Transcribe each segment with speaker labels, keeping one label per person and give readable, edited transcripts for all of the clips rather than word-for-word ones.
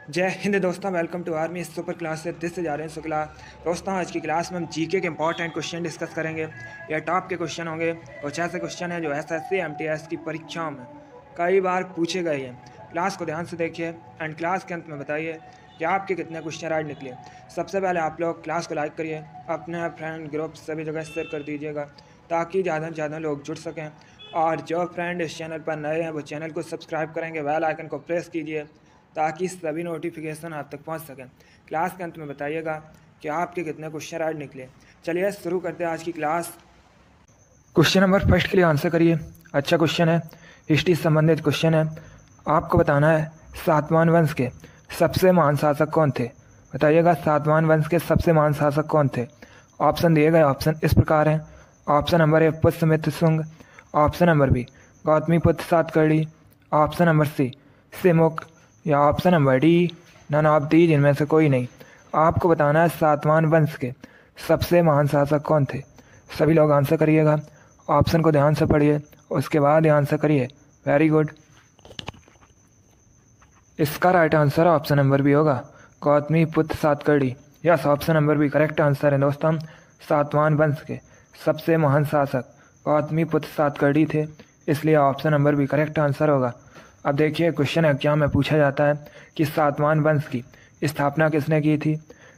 Speaker 1: जय हिंद दोस्तों, welcome to army super class से दिस से जा रहे हैं शुक्ला। दोस्तों आज की क्लास में हम जीके के इंपॉर्टेंट क्वेश्चन डिस्कस करेंगे। ये टॉप के क्वेश्चन होंगे। कुछ ऐसे क्वेश्चन हैं जो एसएससी एमटीएस की परीक्षाओं में कई बार पूछे गए हैं। क्लास को ध्यान से देखिए एंड क्लास के अंत में बताइए कि आपके कितने क्वेश्चन राइट निकले। सबसे पहले आप लोग क्लास को लाइक करिए, अपने फ्रेंड ग्रुप सभी जगह शेयर कर दीजिएगा ताकि ज़्यादा से ज़्यादा लोग जुड़ सकें। और जो फ्रेंड इस चैनल पर नए हैं वो चैनल को सब्सक्राइब करेंगे, बेल आइकन को प्रेस कीजिए ताकि सभी नोटिफिकेशन आप तक पहुंच सकें। क्लास के अंत में बताइएगा कि आपके कितने क्वेश्चन राइट निकले। चलिए शुरू करते हैं आज की क्लास। क्वेश्चन नंबर फर्स्ट के लिए आंसर करिए। अच्छा क्वेश्चन है, हिस्ट्री से संबंधित क्वेश्चन है। आपको बताना है सातवाहन वंश के सबसे महान शासक कौन थे। बताइएगा सातवाहन वंश के सबसे महान शासक कौन थे। ऑप्शन दिए गए ऑप्शन इस प्रकार हैं। Option number A Pushyamitra Shunga, option number B Gautamiputra Satakarni, option number C Simuka या option number D none of these इनमें से कोई नहीं। आपको बताना है सातवाहन वंश के सबसे महान शासक कौन थे। सभी लोग आंसर करिएगा, ऑप्शन को ध्यान से पढ़िए, उसके बाद ही आंसर करिए। Very good. इसका right answer option number B होगा, Gautamiputra Satakarni. Yes, option number B correct answer है दोस्तों। सातवाहन वंश के सबसे महान शासक गौतमी पुत्र सातकर्णी थे, इसलिए option number B correct answer होगा। अब देखिए क्वेश्चन एग्जाम में पूछा जाता है कि सातवाहन वंश की स्थापना किसने की थी।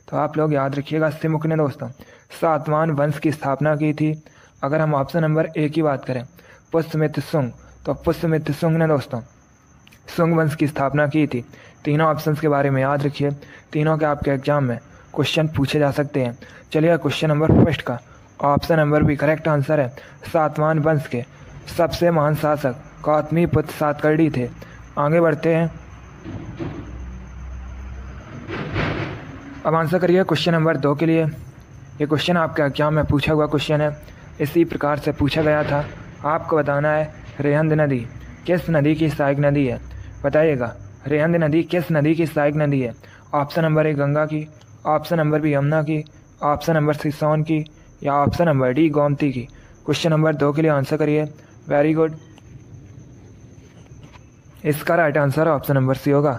Speaker 1: तो आप लोग याद रखिएगा सिमुक ने दोस्तों सातवाहन वंश की स्थापना की थी। अगर हम ऑप्शन नंबर ए की बात करें पुष्यमित्र शुंग, तो पुष्यमित्र शुंग ने दोस्तों शुंग वंश की स्थापना की थी। तीनों ऑप्शंस के बारे में याद रखिए, तीनों के आपके एग्जाम में क्वेश्चन पूछे जा सकते हैं। चलिए क्वेश्चन नंबर फर्स्ट का ऑप्शन नंबर भी करेक्ट आंसर है। सातवाहन वंश के सबसे महान शासक गौतमी पुत्र सातकर्णी थे। आगे बढ़ते हैं। अब आंसर करिए क्वेश्चन नंबर 2 के लिए। ये क्वेश्चन आपके एग्जाम में पूछा हुआ क्वेश्चन है, इसी प्रकार से पूछा गया था। आपको बताना है रेहंद नदी किस नदी की सहायक नदी है। बताइएगा रेहंद नदी किस नदी की सहायक नदी है। ऑप्शन नंबर ए गंगा की, ऑप्शन नंबर बी यमुना की, ऑप्शन नंबर सी सोन की या ऑप्शन नंबर डी गोमती की। क्वेश्चन नंबर 2 के लिए आंसर करिए। Very good. इसका right answer option number C होगा,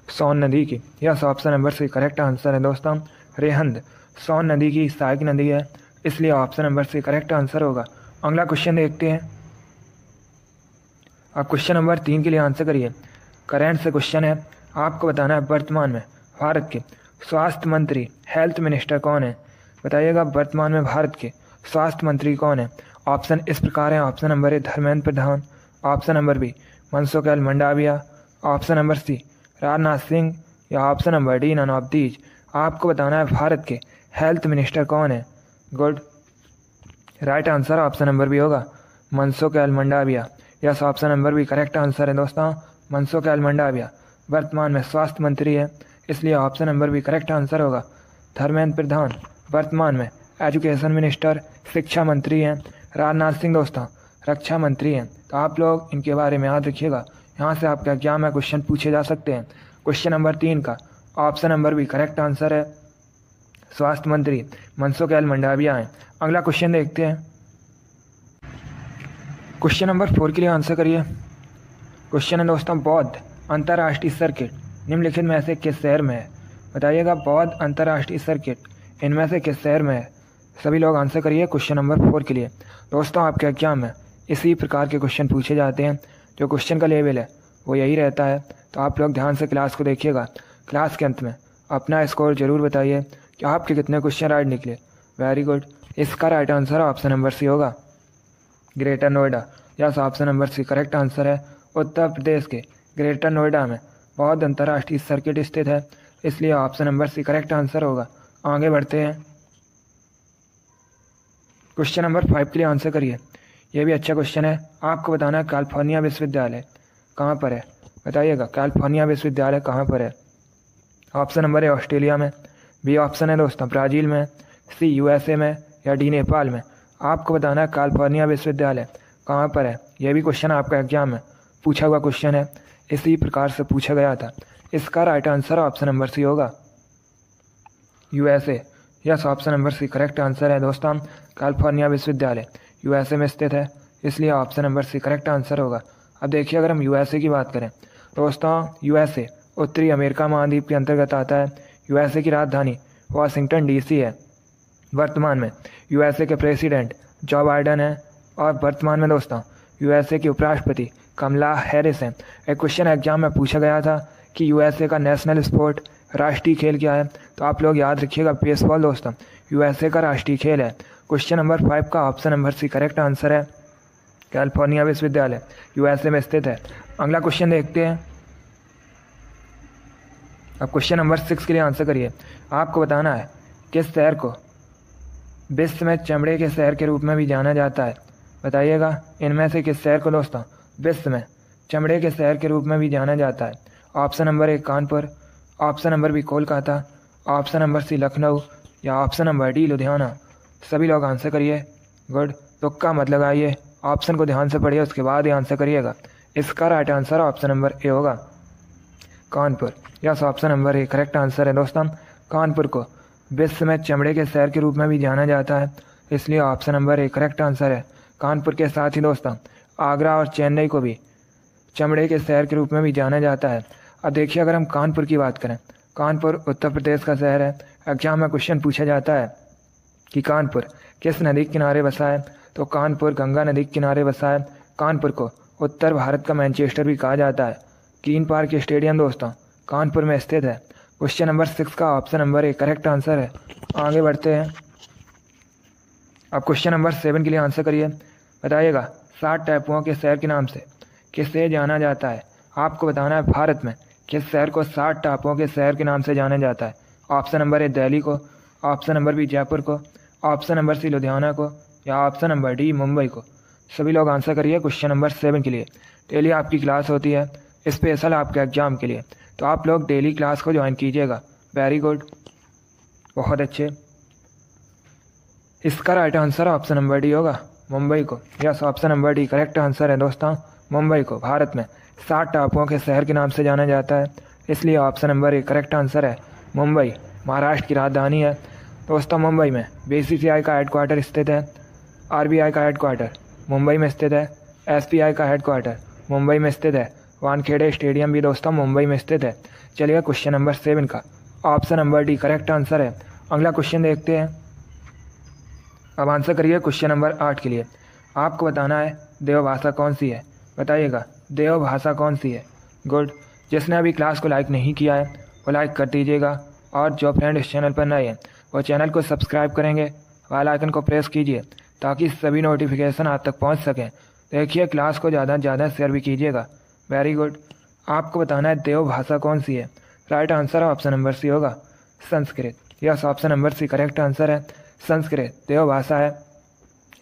Speaker 1: सोन नदी की। Yes, option number C correct answer है दोस्तों। रेहंद सोन नदी की सहायक नदी है, इसलिए option number C correct answer होगा। अगला क्वेश्चन देखते हैं। अब क्वेश्चन नंबर 3 के लिए आंसर करिए। करेंट से क्वेश्चन है। आपको बताना है वर्तमान में भारत के स्वास्थ्य मंत्री हेल्थ मिनिस्टर कौन है। बताइएगा वर्तमान में भारत के स्वास्थ्य मंत्री कौन है। ऑप्शन इस प्रकार है। Option number A Dharmendra Pradhan, option number B Mansukh Mandaviya, option number C Rajnath Singh या option number D none of these. आपको बताना है भारत के हेल्थ मिनिस्टर कौन है। Good. Right answer option number B होगा, Mansukh Mandaviya. Yes, option number B correct answer है दोस्तों। मनसुख मंडाविया वर्तमान में स्वास्थ्य मंत्री है, इसलिए option number B correct answer होगा। धर्मेंद्र प्रधान वर्तमान में एजुकेशन मिनिस्टर शिक्षा मंत्री हैं। राजनाथ सिंह दोस्तों रक्षा मंत्री हैं। तो आप लोग इनके बारे में याद रखिएगा, यहाँ से आपके एग्जाम में क्वेश्चन पूछे जा सकते हैं। क्वेश्चन नंबर 3 का option number B correct answer है, स्वास्थ्य मंत्री मनसुख मंडाविया हैं। अगला क्वेश्चन देखते हैं। क्वेश्चन नंबर 4 के लिए आंसर करिए। क्वेश्चन है दोस्तों बौद्ध अंतर्राष्ट्रीय सर्किट निम्नलिखित में से किस शहर में है। बताइएगा बौद्ध अंतर्राष्ट्रीय सर्किट इनमें से किस शहर में है। सभी लोग आंसर करिए क्वेश्चन नंबर 4 के लिए। दोस्तों आपके एग्जाम में इसी प्रकार के क्वेश्चन पूछे जाते हैं, जो क्वेश्चन का लेवल है वो यही रहता है। तो आप लोग ध्यान से क्लास को देखिएगा। क्लास के अंत में अपना स्कोर जरूर बताइए कि आपके कितने क्वेश्चन राइट निकले। Very good. इसका right answer option number C होगा, Greater Noida. Yes, option number C correct answer है। उत्तर प्रदेश के ग्रेटर नोएडा में बौद्ध अंतर्राष्ट्रीय सर्किट स्थित है, इसलिए option number C correct answer होगा। आगे बढ़ते हैं। क्वेश्चन नंबर 5 के लिए आंसर करिए। यह भी अच्छा क्वेश्चन है। आपको बताना है कैलिफोर्निया विश्वविद्यालय कहाँ पर है। बताइएगा कैलिफोर्निया विश्वविद्यालय कहाँ पर है। ऑप्शन नंबर ए ऑस्ट्रेलिया में, बी ऑप्शन है दोस्तों ब्राज़ील में, सी यूएसए में या डी नेपाल में। आपको बताना है कैलिफोर्निया विश्वविद्यालय कहाँ पर है। यह भी क्वेश्चन आपका एग्जाम में पूछा हुआ क्वेश्चन है, इसी प्रकार से पूछा गया था। इसका right answer option number C होगा, USA. Yes, option number C correct answer है दोस्तों। कैलिफोर्निया विश्वविद्यालय यूएसए में स्थित है, इसलिए option number C correct answer होगा। अब देखिए अगर हम यूएसए की बात करें दोस्तों, यूएसए उत्तरी अमेरिका महाद्वीप के अंतर्गत आता है। यूएसए की राजधानी वाशिंगटन डीसी है। वर्तमान में यूएसए के प्रेसिडेंट जो बाइडन है और वर्तमान में दोस्तों यूएसए की उपराष्ट्रपति कमला हैरिस हैं। एक क्वेश्चन एग्जाम में पूछा गया था कि यूएसए का नेशनल स्पोर्ट राष्ट्रीय खेल क्या है, तो आप लोग याद रखिएगा बेसबॉल दोस्तों यूएसए का राष्ट्रीय खेल है। क्वेश्चन नंबर 5 का option number C correct answer है। कैलिफोर्निया विश्वविद्यालय यूएसए में स्थित है। अगला क्वेश्चन देखते हैं। अब क्वेश्चन नंबर 6 के लिए आंसर करिए। आपको बताना है किस शहर को विश्व में चमड़े के शहर के रूप में भी जाना जाता है, बताइएगा इनमें से किस शहर को दोस्तों विश्व में चमड़े के शहर के रूप में भी जाना जाता है। Option number 1 Kanpur, option number B Kolkata, option number C Lucknow या ऑप्शन नंबर डी लुधियाना। सभी लोग आंसर करिए। गुड, तुक्का मत लगाइए, ऑप्शन को ध्यान से पढ़िए उसके बाद ही आंसर करिएगा। इसका right answer option number A होगा, Kanpur. Yes, option number A correct answer है दोस्तों। कानपुर को विश्व में चमड़े के शहर के रूप में भी जाना जाता है, इसलिए option number A correct answer है। कानपुर के साथ ही दोस्तों आगरा और चेन्नई को भी चमड़े के शहर के रूप में भी जाना जाता है। अब देखिए अगर हम कानपुर की बात करें, कानपुर उत्तर प्रदेश का शहर है। एग्जाम में क्वेश्चन पूछा जाता है कि कानपुर किस नदी के किनारे बसा है, तो कानपुर गंगा नदी के किनारे बसा है। कानपुर को उत्तर भारत का मैनचेस्टर भी कहा जाता है। ग्रीन पार्क स्टेडियम दोस्तों कानपुर में स्थित है। क्वेश्चन नंबर 6 का option number A correct answer है। आगे बढ़ते हैं। अब क्वेश्चन नंबर 7 के लिए आंसर करिए। बताइएगा 7 टापुओं के शहर के नाम से किसे जाना जाता है। आपको बताना है भारत में किस शहर को 7 टापुओं के शहर के नाम से जाना जाता है। ऑप्शन नंबर ए दिल्ली को, ऑप्शन नंबर बी जयपुर को, ऑप्शन नंबर सी लुधियाना को या ऑप्शन नंबर डी मुंबई को। सभी लोग आंसर करिए क्वेश्चन नंबर 7 के लिए। डेली आपकी क्लास होती है स्पेशल आपके एग्जाम के लिए, तो आप लोग डेली क्लास को ज्वाइन कीजिएगा। वेरी गुड, बहुत अच्छे। इसका right answer option number D होगा, मुंबई को। Yes, option number D correct answer है दोस्तों। मुंबई को भारत में 7 टापुओं के शहर के नाम से जाना जाता है, इसलिए option number A correct answer है। मुंबई महाराष्ट्र की राजधानी है दोस्तों। मुंबई में बीसीसीआई का हेडक्वार्टर स्थित है। आरबीआई का हेडक्वार्टर मुंबई में स्थित है। एसबीआई का हेडक्वार्टर मुंबई में स्थित है। वानखेड़े स्टेडियम भी दोस्तों मुंबई में स्थित है। चलिए क्वेश्चन नंबर 7 का option number D correct answer है। अगला क्वेश्चन देखते हैं। अब आंसर करिए क्वेश्चन नंबर 8 के लिए। आपको बताना है देवभाषा कौन सी है, बताइएगा देवभाषा कौन सी है। गुड, जिसने अभी क्लास को लाइक नहीं किया है वो लाइक कर दीजिएगा, और जो फ्रेंड इस चैनल पर नए हैं वो चैनल को सब्सक्राइब करेंगे, बेल आइकन को प्रेस कीजिए ताकि सभी नोटिफिकेशन आप तक पहुंच सकें। देखिए क्लास को ज़्यादा से ज़्यादा शेयर भी कीजिएगा। वेरी गुड, आपको बताना है देवभाषा कौन सी है। Right answer option number C होगा, Sanskrit. Yes, option number C correct answer है। संस्कृत देवभाषा है,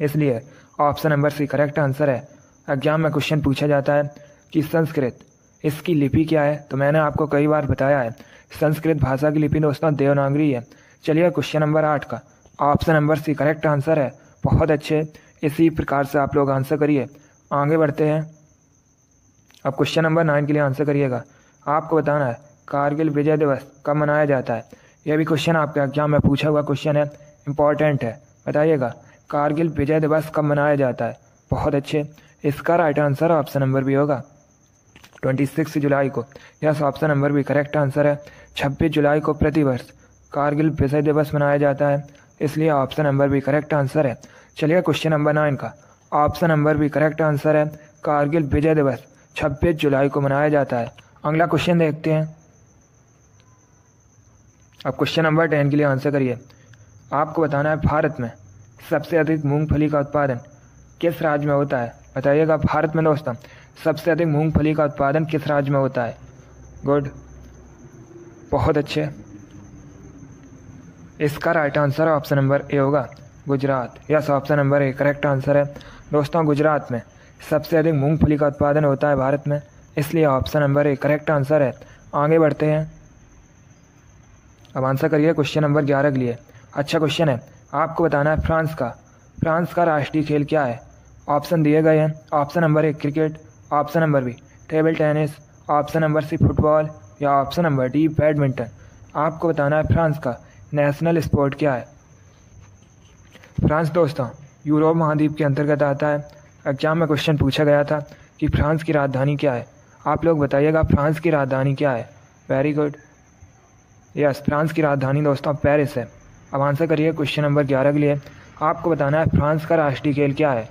Speaker 1: इसलिए option number C correct answer है। एग्जाम में क्वेश्चन पूछा जाता है कि संस्कृत इसकी लिपि क्या है, तो मैंने आपको कई बार बताया है संस्कृत भाषा की लिपि दोस्तों देवनागरी है। चलिए क्वेश्चन नंबर 8 का option number C correct answer है। बहुत अच्छे, इसी प्रकार से आप लोग आंसर करिए। आगे बढ़ते हैं। अब क्वेश्चन नंबर 9 के लिए आंसर करिएगा। आपको बताना है कारगिल विजय दिवस कब मनाया जाता है। यह भी क्वेश्चन आपके एग्जाम में पूछा हुआ क्वेश्चन है, इंपॉर्टेंट है। बताइएगा कारगिल विजय दिवस कब मनाया जाता है। बहुत अच्छे, इसका right answer option number B होगा, 26 जुलाई को। Yes, option number B correct answer है। 26 जुलाई को प्रतिवर्ष कारगिल विजय दिवस मनाया जाता है, इसलिए option number B correct answer है। चलिए क्वेश्चन नंबर 9 का option number B correct answer है। कारगिल विजय दिवस 26 जुलाई को मनाया जाता है। अगला क्वेश्चन देखते हैं। अब क्वेश्चन नंबर 10 के लिए आंसर करिए। आपको बताना है भारत में सबसे अधिक मूंगफली का उत्पादन किस राज्य में होता है। बताइएगा भारत में दोस्तों सबसे अधिक मूंगफली का उत्पादन किस राज्य में होता है। गुड, बहुत अच्छे, इसका right answer option number A होगा, Gujarat. Yes, option number A correct answer है दोस्तों। गुजरात में सबसे अधिक मूंगफली का उत्पादन होता है भारत में, इसलिए option number A correct answer है। आगे बढ़ते हैं। अब आंसर करिए क्वेश्चन नंबर 11 के लिए। अच्छा क्वेश्चन है। आपको बताना है फ्रांस का राष्ट्रीय खेल क्या है। ऑप्शन दिए गए हैं। Option number A cricket, option number B table tennis, option number C football या ऑप्शन नंबर डी बैडमिंटन। आपको बताना है फ्रांस का नेशनल स्पोर्ट क्या है। फ्रांस दोस्तों यूरोप महाद्वीप के अंतर्गत आता है। एग्जाम में क्वेश्चन पूछा गया था कि फ्रांस की राजधानी क्या है। आप लोग बताइएगा फ्रांस की राजधानी क्या है। Very good. यस, फ्रांस की राजधानी दोस्तों पेरिस है। अब आंसर करिए क्वेश्चन नंबर 11 के लिए। आपको बताना है फ्रांस का राष्ट्रीय खेल क्या है।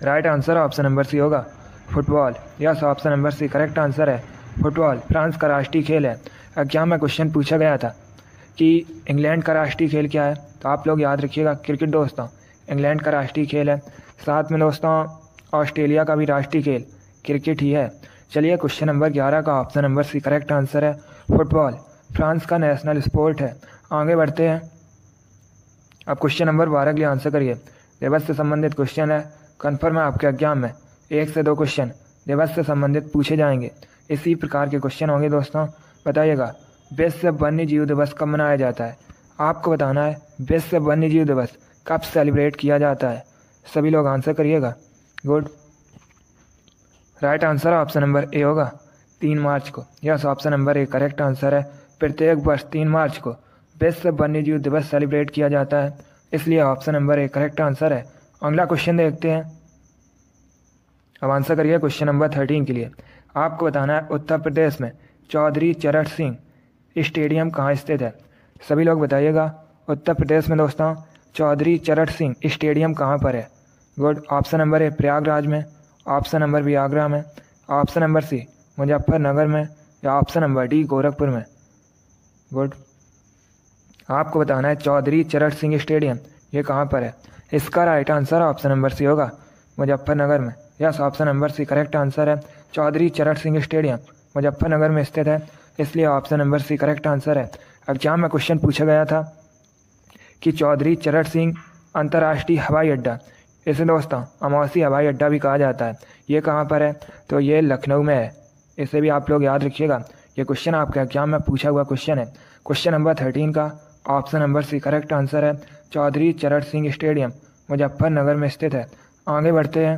Speaker 1: Right answer option number C होगा football. Yes, option number C correct answer है फुटबॉल, फ्रांस का राष्ट्रीय खेल है। एग्जाम में क्वेश्चन पूछा गया था कि इंग्लैंड का राष्ट्रीय खेल क्या है, तो आप लोग याद रखिएगा क्रिकेट दोस्तों, इंग्लैंड का राष्ट्रीय खेल है। साथ में दोस्तों ऑस्ट्रेलिया का भी राष्ट्रीय खेल क्रिकेट ही है। चलिए क्वेश्चन नंबर 11 का option number C correct answer है फुटबॉल, फ्रांस का नेशनल स्पोर्ट है। आगे बढ़ते हैं। अब क्वेश्चन नंबर 12 के लिए आंसर करिए। दिवस से संबंधित क्वेश्चन है, कन्फर्म है आपके एग्जाम में 1 से 2 क्वेश्चन दिवस से संबंधित पूछे जाएंगे। इसी प्रकार के क्वेश्चन होंगे दोस्तों। बताइएगा विश्व वन्य जीव दिवस कब मनाया जाता है। आपको बताना है विश्व वन्य जीव दिवस कब सेलिब्रेट किया जाता है। सभी लोग आंसर करिएगा। Good. Right answer option number A होगा 3 मार्च को। Yes, option number A correct answer है। प्रत्येक वर्ष 3 मार्च को विश्व वन्य जीव दिवस सेलिब्रेट किया जाता है, इसलिए option number A correct answer है। अगला क्वेश्चन देखते हैं। अब आंसर करिए क्वेश्चन नंबर 13 के लिए। आपको बताना है उत्तर प्रदेश में चौधरी चरण सिंह स्टेडियम कहाँ स्थित है। सभी लोग बताइएगा उत्तर प्रदेश में दोस्तों चौधरी चरण सिंह स्टेडियम कहाँ पर है। गुड। ऑप्शन नंबर ए प्रयागराज में, ऑप्शन नंबर बी आगरा में, ऑप्शन नंबर सी मुजफ्फरनगर में, या ऑप्शन नंबर डी गोरखपुर में। गुड। आपको बताना है चौधरी चरण सिंह स्टेडियम ये कहाँ पर है। इसका right answer option number C होगा मुजफ्फरनगर में। Yes, option number C correct answer है। चौधरी चरण सिंह स्टेडियम मुजफ्फरनगर में स्थित है, इसलिए option number C correct answer है। एग्जाम में क्वेश्चन पूछा गया था कि चौधरी चरण सिंह अंतर्राष्ट्रीय हवाई अड्डा, इसे दोस्तों अमौसी हवाई अड्डा भी कहा जाता है, ये कहाँ पर है, तो ये लखनऊ में है। इसे भी आप लोग याद रखिएगा, ये क्वेश्चन आपके एग्जाम में पूछा हुआ क्वेश्चन है। क्वेश्चन नंबर 13 का option number C correct answer है चौधरी चरण सिंह स्टेडियम मुजफ्फरनगर में स्थित है। आगे बढ़ते हैं।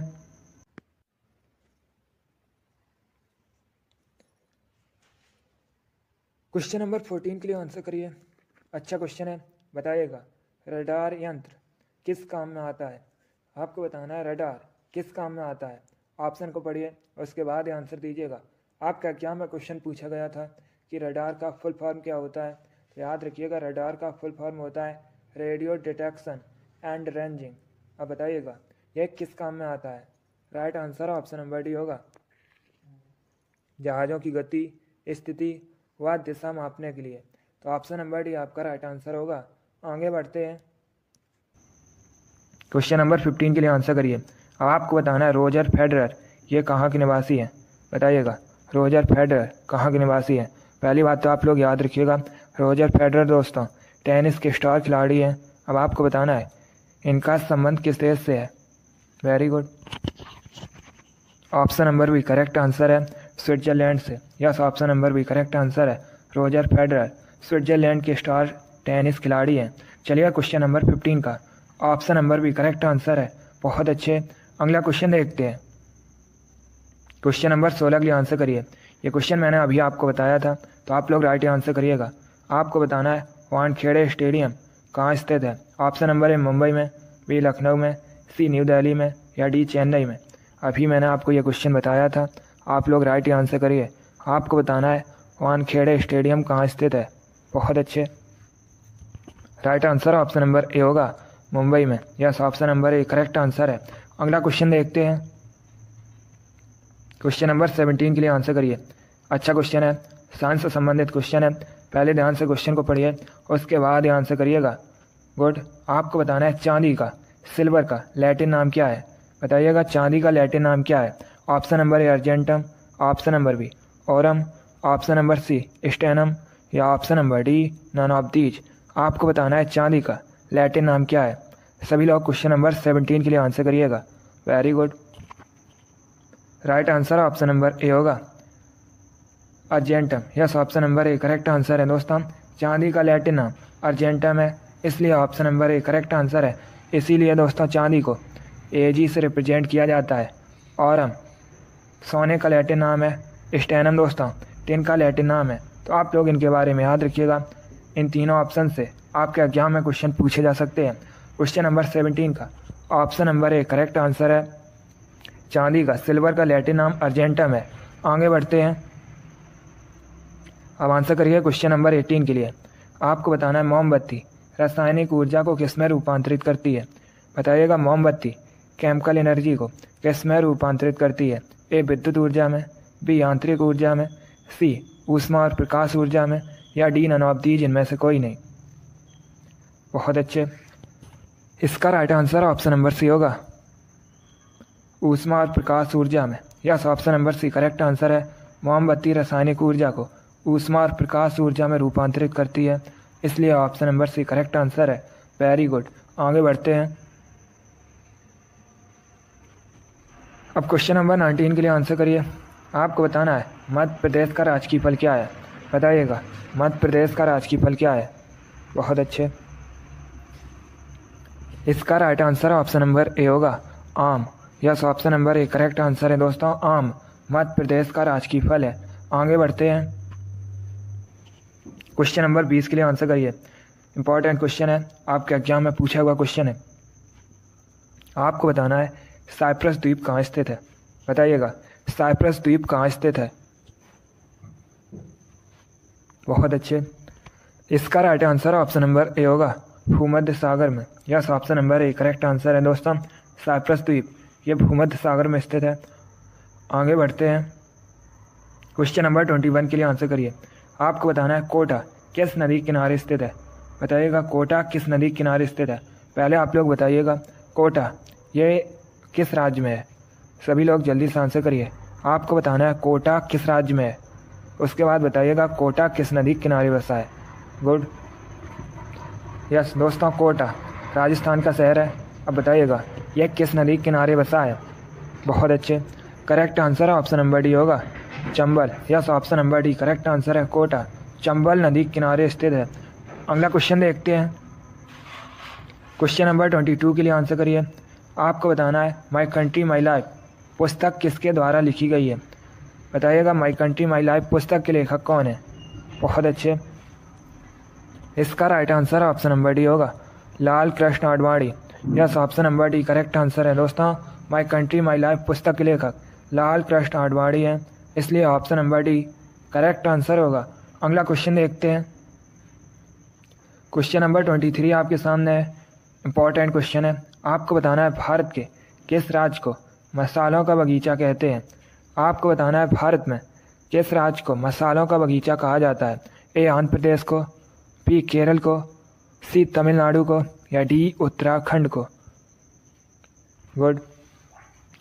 Speaker 1: क्वेश्चन नंबर 14 के लिए आंसर करिए। अच्छा क्वेश्चन है। बताइएगा रडार यंत्र किस काम में आता है। आपको बताना है रडार किस काम में आता है। ऑप्शन को पढ़िए और उसके बाद आंसर दीजिएगा। आपका एग्जाम में क्वेश्चन पूछा गया था कि रडार का फुल फॉर्म क्या होता है, तो याद रखिएगा रडार का फुल फॉर्म होता है रेडियो डिटेक्शन एंड रेंजिंग। अब बताइएगा यह किस काम में आता है। Right answer option number D होगा जहाज़ों की गति, स्थिति व दिशा मापने के लिए। तो ऑप्शन नंबर डी आपका राइट आंसर होगा। आगे बढ़ते हैं। क्वेश्चन नंबर 15 के लिए आंसर करिए। अब आपको बताना है रोजर फेडरर ये कहाँ के निवासी है। बताइएगा रोजर फेडरर कहाँ के निवासी है। पहली बात तो आप लोग याद रखिएगा रोजर फेडरर दोस्तों टेनिस के स्टार खिलाड़ी हैं। अब आपको बताना है इनका संबंध किस देश से है। Very good. Option number B correct answer है स्विट्जरलैंड से। Yes, option number B correct answer है रोजर फेडरर स्विट्जरलैंड के स्टार टेनिस खिलाड़ी हैं। चलिए क्वेश्चन नंबर 15 का option number B correct answer है। बहुत अच्छे। अगला क्वेश्चन देखते हैं। क्वेश्चन नंबर 16 के लिए आंसर करिए। ये क्वेश्चन मैंने अभी आपको बताया था, तो आप लोग राइट आंसर करिएगा। आपको बताना है वानखेड़े स्टेडियम कहाँ स्थित है। ऑप्शन नंबर ए मुंबई में, बी लखनऊ में, सी न्यू दिल्ली में, या डी चेन्नई में। अभी मैंने आपको ये क्वेश्चन बताया था, आप लोग राइट आंसर करिए। आपको बताना है वानखेड़े स्टेडियम कहाँ स्थित है। बहुत अच्छे। Right answer option number A होगा मुंबई में। Yes, option number A correct answer है। अगला क्वेश्चन देखते हैं। क्वेश्चन नंबर 17 के लिए आंसर करिए। अच्छा क्वेश्चन है, साइंस से संबंधित क्वेश्चन है। पहले ध्यान से क्वेश्चन को पढ़िए, उसके बाद आंसर करिएगा। गुड। आपको बताना है चांदी का, सिल्वर का लैटिन नाम क्या है। बताइएगा चांदी का लैटिन नाम क्या है। Option number A argentum, option number B aurum, option number C stannum, या option number D none of these. आपको बताना है चांदी का लैटिन नाम क्या है। सभी लोग क्वेश्चन नंबर 17 के लिए आंसर करिएगा। Very good. Right answer option number A होगा argentum. Yes, option number A correct answer है दोस्तों। चांदी का लैटिन नाम अर्जेंटम है, इसलिए option number A correct answer है। इसीलिए दोस्तों चांदी को एजी से रिप्रेजेंट किया जाता है। और सोने का लैटिन नाम है स्टेनम दोस्तों, टिन का लैटिन नाम है। तो आप लोग इनके बारे में याद रखिएगा। इन तीनों ऑप्शन से आपके एग्जाम में क्वेश्चन पूछे जा सकते हैं। क्वेश्चन नंबर 17 का option number A correct answer है चांदी का, सिल्वर का लैटिन नाम अर्जेंटम है। आगे बढ़ते हैं। अब आंसर करिए क्वेश्चन नंबर 18 के लिए। आपको बताना है मोमबत्ती रासायनिक ऊर्जा को किस में रूपांतरित करती है। बताइएगा मोमबत्ती केमिकल एनर्जी को किस में रूपांतरित करती है। ए विद्युत ऊर्जा में, बी यांत्रिक ऊर्जा में, सी ऊष्मा और प्रकाश ऊर्जा में, या डी नन ऑफ दीज इनमें से कोई नहीं। बहुत अच्छे। इसका right answer option number C होगा, ऊष्मा और प्रकाश ऊर्जा में। Yes, option number C correct answer है। मोमबत्ती रासायनिक ऊर्जा को ऊष्मा और प्रकाश ऊर्जा में रूपांतरित करती है, इसलिए option number C correct answer है। वेरी गुड, आगे बढ़ते हैं। अब क्वेश्चन नंबर 19 के लिए आंसर करिए। आपको बताना है मध्य प्रदेश का राजकीय फल क्या है। बताइएगा मध्य प्रदेश का राजकीय फल क्या है। बहुत अच्छे। इसका right answer option number A होगा, आम। Yes, option number A correct answer है दोस्तों, आम मध्य प्रदेश का राजकीय फल है। आगे बढ़ते हैं। क्वेश्चन नंबर 20 के लिए आंसर करिए। इंपॉर्टेंट क्वेश्चन है, आपके एग्जाम में पूछा हुआ क्वेश्चन है। आपको बताना है साइप्रस द्वीप कहाँ स्थित है। बताइएगा साइप्रस द्वीप कहाँ स्थित है। बहुत अच्छे। इसका right answer option number A होगा, भूमध्य सागर में। Yes, option number A correct answer है दोस्तों, साइप्रस द्वीप ये भूमध्य सागर में स्थित है। आगे बढ़ते हैं। क्वेश्चन नंबर 21 के लिए आंसर करिए। आपको बताना है कोटा किस नदी किनारे स्थित है। बताइएगा कोटा किस नदी किनारे स्थित है। पहले आप लोग बताइएगा कोटा ये किस राज्य में है। सभी लोग जल्दी से आंसर करिए। आपको बताना है कोटा किस राज्य में है, उसके बाद बताइएगा कोटा किस नदी किनारे बसा है। गुड। यस दोस्तों, कोटा राजस्थान का शहर है। अब बताइएगा यह किस नदी किनारे बसा है। बहुत अच्छे। Correct answer option number D होगा, Chambal. Yes, option number D correct answer है, कोटा चंबल नदी किनारे स्थित है। अगला क्वेश्चन देखते हैं। क्वेश्चन नंबर 22 के लिए आंसर करिए। आपको बताना है माई कंट्री माई लाइफ पुस्तक किसके द्वारा लिखी गई है। बताइएगा माई कंट्री माई लाइफ पुस्तक के लेखक कौन है। बहुत अच्छे। इसका right answer option number D होगा, Lal Krishna Advani. Yes, option number D correct answer है दोस्तों, माई कंट्री माई लाइफ पुस्तक के लेखक लाल कृष्ण आडवाणी है, इसलिए option number D correct answer होगा। अगला क्वेश्चन देखते हैं। क्वेश्चन नंबर 23 आपके सामने है। इंपॉर्टेंट क्वेश्चन है। आपको बताना है भारत के किस राज्य को मसालों का बगीचा कहते हैं। आपको बताना है भारत में किस राज्य को मसालों का बगीचा कहा जाता है। ए आंध्र प्रदेश को, बी केरल को, सी तमिलनाडु को, या डी उत्तराखंड को। गुड।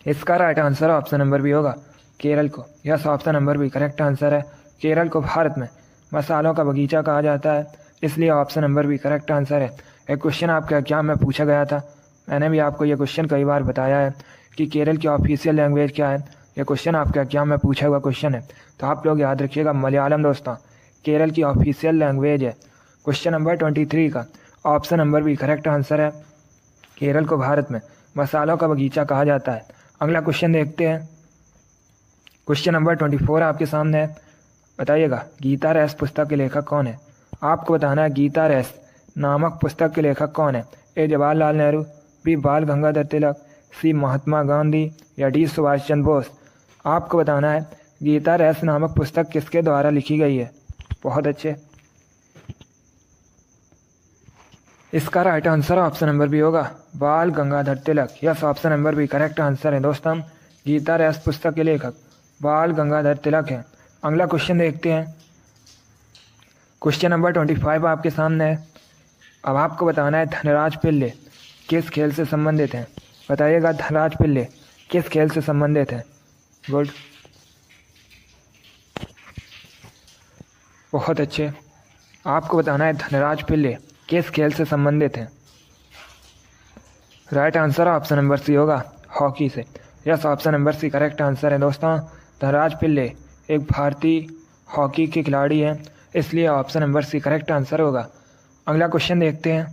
Speaker 1: इसका right answer option number B होगा, केरल को। Yes, option number B correct answer है। केरल को भारत में मसालों का बगीचा कहा जाता है, इसलिए option number B correct answer है। एक क्वेश्चन आपके एग्जाम में पूछा गया था, मैंने भी आपको ये क्वेश्चन कई बार बताया है कि केरल की ऑफिशियल लैंग्वेज क्या है। ये क्वेश्चन आपके एग्जाम में पूछा हुआ क्वेश्चन है, तो आप लोग याद रखिएगा मलयालम दोस्तों केरल की ऑफिशियल लैंग्वेज है। क्वेश्चन नंबर 23 का option number B correct answer है, केरल को भारत में मसालों का बगीचा कहा जाता है। अगला क्वेश्चन देखते हैं। क्वेश्चन नंबर 24 आपके सामने है। बताइएगा गीता रेस पुस्तक के लेखक कौन है। आपको बताना है गीता रेस नामक पुस्तक के लेखक कौन है। ए जवाहरलाल नेहरू, बी बाल गंगाधर तिलक, सी महात्मा गांधी, या डी सुभाष चंद्र बोस। आपको बताना है गीता रेस नामक पुस्तक किसके द्वारा लिखी गई है। बहुत अच्छे। इसका right answer option number B होगा, Bal Gangadhar Tilak. Yes, option number B correct answer है दोस्तों, गीता रेस पुस्तक के लेखक बाल गंगाधर तिलक है। अगला क्वेश्चन देखते हैं। क्वेश्चन नंबर 25 आपके सामने है। अब आपको बताना है धनराज पिल्ले किस खेल से संबंधित हैं। बताइएगा धनराज पिल्ले किस खेल से संबंधित है। गुड। बहुत अच्छे। आपको बताना है धनराज पिल्ले किस खेल से संबंधित है। Right answer option number C होगा, हॉकी से। Yes, option number C correct answer है दोस्तों, धनराज पिल्ले एक भारतीय हॉकी के खिलाड़ी हैं, इसलिए option number C correct answer होगा। अगला क्वेश्चन देखते हैं।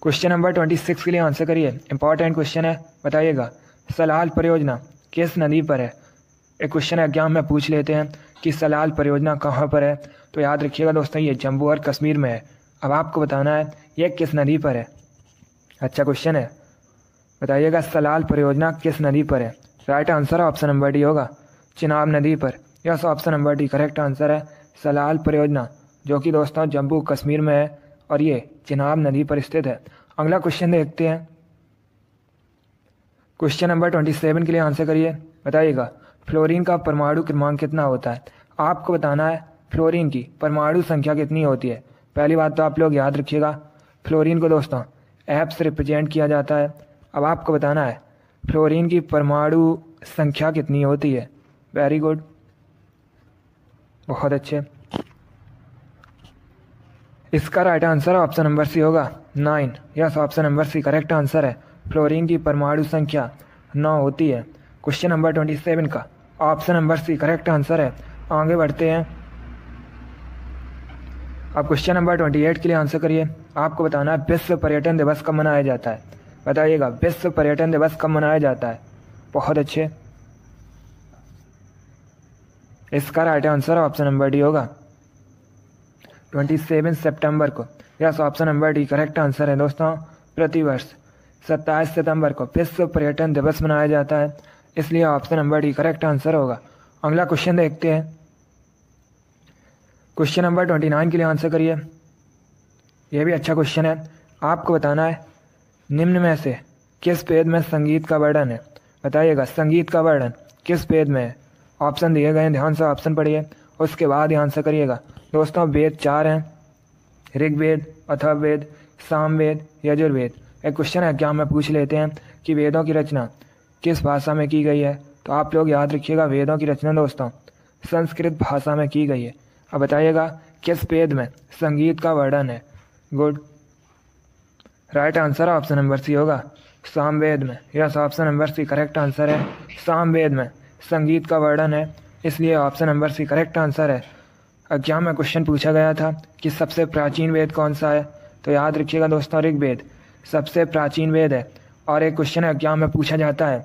Speaker 1: क्वेश्चन नंबर 26 के लिए आंसर करिए। इंपॉर्टेंट क्वेश्चन है। बताइएगा सलाल परियोजना किस नदी पर है। एक क्वेश्चन एग्जाम में पूछ लेते हैं कि सलाल परियोजना कहाँ पर है, तो याद रखिएगा दोस्तों ये जम्मू और कश्मीर में है। अब आपको बताना है ये किस नदी पर है। अच्छा क्वेश्चन है, बताइएगा सलाल परियोजना किस नदी पर है। Right answer option number D होगा, चिनाब नदी पर। Yes, option number D correct answer है सलाल परियोजना, जो कि दोस्तों जम्मू कश्मीर में है और ये चिनाब नदी पर स्थित है। अगला क्वेश्चन देखते हैं। क्वेश्चन नंबर 27 के लिए आंसर करिए। बताइएगा फ्लोरीन का परमाणु क्रमांक कितना होता है। आपको बताना है फ्लोरीन की परमाणु संख्या कितनी होती है। पहली बात तो आप लोग याद रखिएगा, फ्लोरीन को दोस्तों एफ से रिप्रेजेंट किया जाता है। अब आपको बताना है फ्लोरीन की परमाणु संख्या कितनी होती है। वेरी गुड, बहुत अच्छे। इसका right answer option number C होगा 9। Yes, option number C correct answer है। फ्लोरीन की परमाणु संख्या 9 होती है। क्वेश्चन नंबर 27 का option number C correct answer है। आगे बढ़ते हैं। अब क्वेश्चन नंबर 28 के लिए आंसर करिए। आपको बताना है विश्व पर्यटन दिवस कब मनाया जाता है। बताइएगा विश्व पर्यटन दिवस कब मनाया जाता है। बहुत अच्छे। इसका right answer option number D होगा 27 सितंबर को। Yes, option number D correct answer है दोस्तों। प्रतिवर्ष 27 सितंबर को विश्व पर्यटन दिवस मनाया जाता है, इसलिए option number D correct answer होगा। अगला क्वेश्चन देखते हैं। क्वेश्चन नंबर 29 के लिए आंसर करिए। यह भी अच्छा क्वेश्चन है। आपको बताना है निम्न में से किस वेद में संगीत का वर्णन है। बताइएगा संगीत का वर्णन किस वेद में है। ऑप्शन दिए गए हैं, ध्यान से ऑप्शन पढ़िए, उसके बाद ही आंसर करिएगा। दोस्तों वेद 4 हैं, ऋग्वेद, अथर्ववेद, सामवेद, यजुर्वेद। एक क्वेश्चन एग्जाम में पूछ लेते हैं कि वेदों की रचना किस भाषा में की गई है, तो आप लोग याद रखिएगा वेदों की रचना दोस्तों संस्कृत भाषा में की गई है। अब बताइएगा किस वेद में संगीत का वर्णन है। Good, right answer option number C होगा सामवेद में। Yes, option number C correct answer है। सामवेद में संगीत का वर्णन है, इसलिए option number C correct answer है। एग्जाम में क्वेश्चन पूछा गया था कि सबसे प्राचीन वेद कौन सा है, तो याद रखिएगा दोस्तों ऋग्वेद सबसे प्राचीन वेद है। और एक क्वेश्चन एग्जाम में पूछा जाता है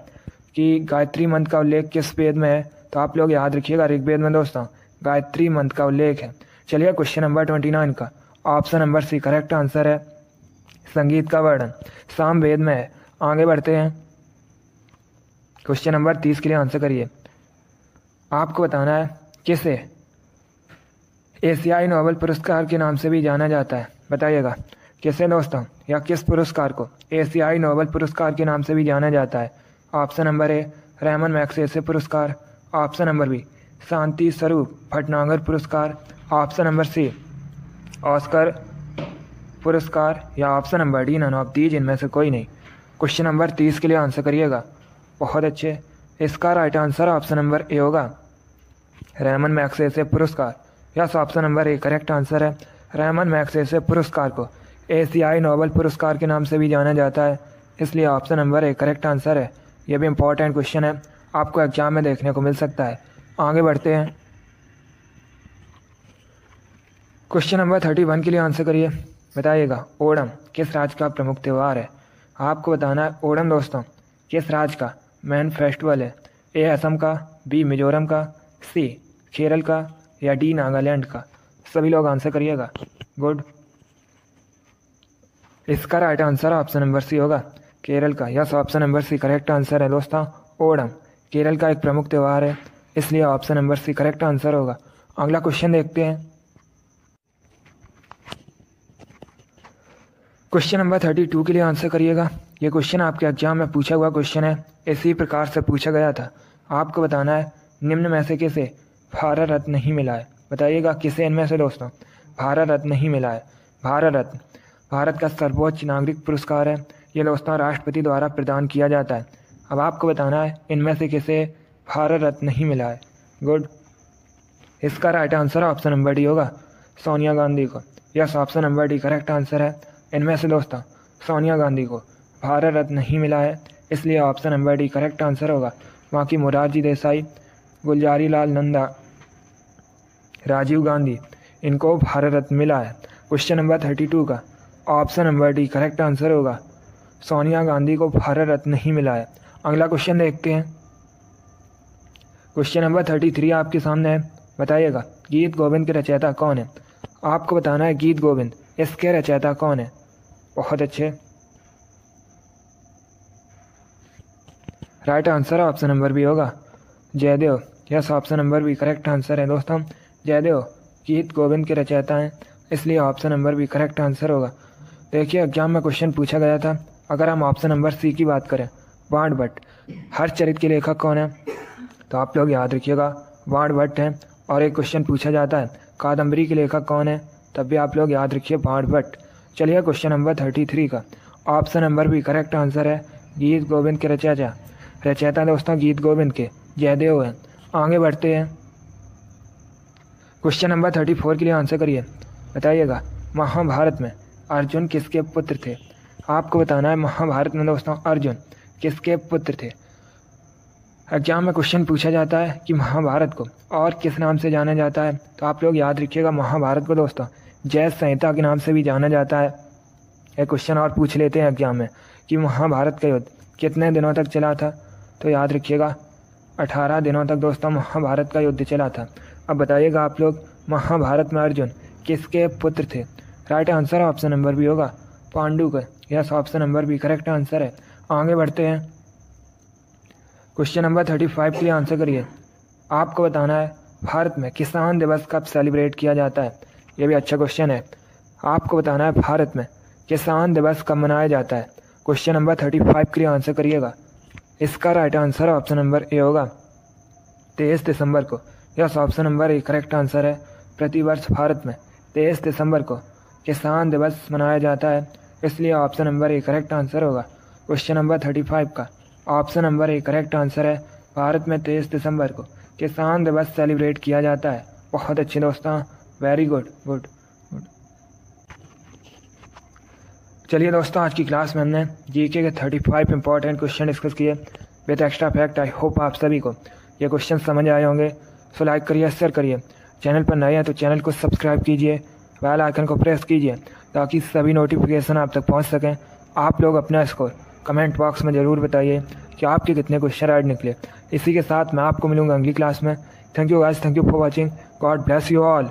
Speaker 1: कि गायत्री मंत्र का उल्लेख किस वेद में है, तो आप लोग याद रखिएगा ऋग्वेद में दोस्तों गायत्री मंत्र का उल्लेख है। चलिए क्वेश्चन नंबर 29 का option number C correct answer है संगीत का वर्णन सामवेद में है। आगे बढ़ते हैं। क्वेश्चन नंबर 30 के लिए आंसर करिए। आपको बताना है किसे एशियाई नोबेल पुरस्कार के नाम से भी जाना जाता है। बताइएगा किसे दोस्तों, या किस पुरस्कार को एशियाई नोबेल पुरस्कार के नाम से भी जाना जाता है। Option number A Ramon Magsaysay पुरस्कार, option number B Shanti Swarup Bhatnagar पुरस्कार, ऑप्शन नंबर सी ऑस्कर पुरस्कार, या option number D none of these, इनमें से कोई नहीं। क्वेश्चन नंबर 30 के लिए आंसर करिएगा। बहुत अच्छे। इसका right answer option number A होगा रेमन मैग्सेसे पुरस्कार। Yes, option number A correct answer है। रेमन मैग्सेसे पुरस्कार को एशियाई नोबेल पुरस्कार के नाम से भी जाना जाता है, इसलिए option number A correct answer है। यह भी इंपॉर्टेंट क्वेश्चन है, आपको एग्जाम में देखने को मिल सकता है। आगे बढ़ते हैं। क्वेश्चन नंबर 31 के लिए आंसर करिए। बताइएगा ओणम किस राज्य का प्रमुख त्यौहार है। आपको बताना है ओणम दोस्तों किस राज्य का मेन फेस्टिवल है। ए असम का, बी मिजोरम का, सी केरल का, या डी नागालैंड का। सभी लोग आंसर करिएगा। गुड, इसका right answer option number C होगा केरल का। Yes, option number C correct answer है दोस्तों। ओणम केरल का एक प्रमुख त्यौहार है, इसलिए option number C correct answer होगा। अगला क्वेश्चन देखते हैं। क्वेश्चन नंबर 32 के लिए आंसर करिएगा। ये क्वेश्चन आपके एग्जाम में पूछा हुआ क्वेश्चन है, इसी प्रकार से पूछा गया था। आपको बताना है निम्न में से किसे भारत रत्न नहीं मिला है। बताइएगा किसे इनमें से दोस्तों भारत रत्न नहीं मिला है। भारत रत्न भारत का सर्वोच्च नागरिक पुरस्कार है, ये दोस्तों राष्ट्रपति द्वारा प्रदान किया जाता है। अब आपको बताना है इनमें से किसे भारत रत्न नहीं मिला है। गुड, इसका right answer option number D होगा सोनिया गांधी को। Yes, option number D correct answer है। इनमें से दोस्तों सोनिया गांधी को भारत रत्न नहीं मिला है, इसलिए option number D correct answer होगा। बाकी मोरारजी देसाई, गुलजारी लाल नंदा, राजीव गांधी, इनको भारत रत्न मिला है। क्वेश्चन नंबर 32 का option number D correct answer होगा सोनिया गांधी को भारत रत्न नहीं मिला है। अगला क्वेश्चन देखते हैं। क्वेश्चन नंबर 33 आपके सामने है। बताइएगा गीत गोविंद के रचयिता कौन है। आपको बताना है गीत गोविंद इसके रचयिता कौन है। बहुत अच्छे, right answer option number B होगा Jayadev. Yes, option number B correct answer है दोस्तों। जयदेव गीत गोविंद के रचयिता हैं, इसलिए option number B correct answer होगा। देखिए एग्जाम में क्वेश्चन पूछा गया था, अगर हम ऑप्शन नंबर सी की बात करें, वाण भट्ट, हर चरित्र के लेखक कौन है? तो आप लोग याद रखिएगा वाण भट्ट हैं। और एक क्वेश्चन पूछा जाता है कादम्बरी के लेखक कौन है, तब भी आप लोग याद रखिए वाण भट्ट। चलिए क्वेश्चन नंबर 33 का ऑप्शन नंबर भी करेक्ट आंसर है, गीत गोविंद के रचयिता दोस्तों गीत गोविंद के जयदेव हैं। आगे बढ़ते हैं, क्वेश्चन नंबर 34 के लिए आंसर करिए। बताइएगा महाभारत में अर्जुन किसके पुत्र थे? आपको बताना है महाभारत में दोस्तों अर्जुन किसके पुत्र थे। एग्जाम में क्वेश्चन पूछा जाता है कि महाभारत को और किस नाम से जाना जाता है, तो आप लोग याद रखिएगा महाभारत को दोस्तों जय संहिता के नाम से भी जाना जाता है। एक क्वेश्चन और पूछ लेते हैं एग्जाम में कि महाभारत का युद्ध कितने दिनों तक चला था, तो याद रखिएगा 18 दिनों तक दोस्तों महाभारत का युद्ध चला था। अब बताइएगा आप लोग महाभारत में अर्जुन किसके पुत्र थे? Right answer option number B होगा, पांडु का। Yes, option number B correct answer है। आगे बढ़ते हैं, क्वेश्चन नंबर 35 के लिए आंसर करिए। आपको बताना है भारत में किसान दिवस कब सेलिब्रेट किया जाता है? ये भी अच्छा क्वेश्चन है। आपको बताना है भारत में किसान दिवस कब मनाया जाता है। क्वेश्चन नंबर 35 के लिए आंसर करिएगा। इसका right answer option number A होगा, 23 दिसंबर को। Yes, option number A correct answer है। प्रतिवर्ष भारत में 23 दिसंबर को किसान दिवस मनाया जाता है, इसलिए option number A correct answer होगा। क्वेश्चन नंबर 35 का option number A correct answer है, भारत में 23 दिसंबर को किसान दिवस सेलिब्रेट किया जाता है। बहुत अच्छे दोस्तों, वेरी गुड गुड गुड। चलिए दोस्तों, आज की क्लास में हमने जीके के 35 इंपॉर्टेंट क्वेश्चन डिस्कस किए with extra fact. I hope आप सभी को ये क्वेश्चन समझ आए होंगे। सो लाइक करिए, शेयर करिए। चैनल पर नए हैं तो चैनल को सब्सक्राइब कीजिए, बेल आइकन को प्रेस कीजिए ताकि सभी नोटिफिकेशन आप तक पहुंच सकें। आप लोग अपना स्कोर कमेंट बॉक्स में ज़रूर बताइए कि आपके कितने क्वेश्चन राइट निकले। इसी के साथ मैं आपको मिलूंगा अगली क्लास में। Thank you guys, thank you for watching. God bless you all.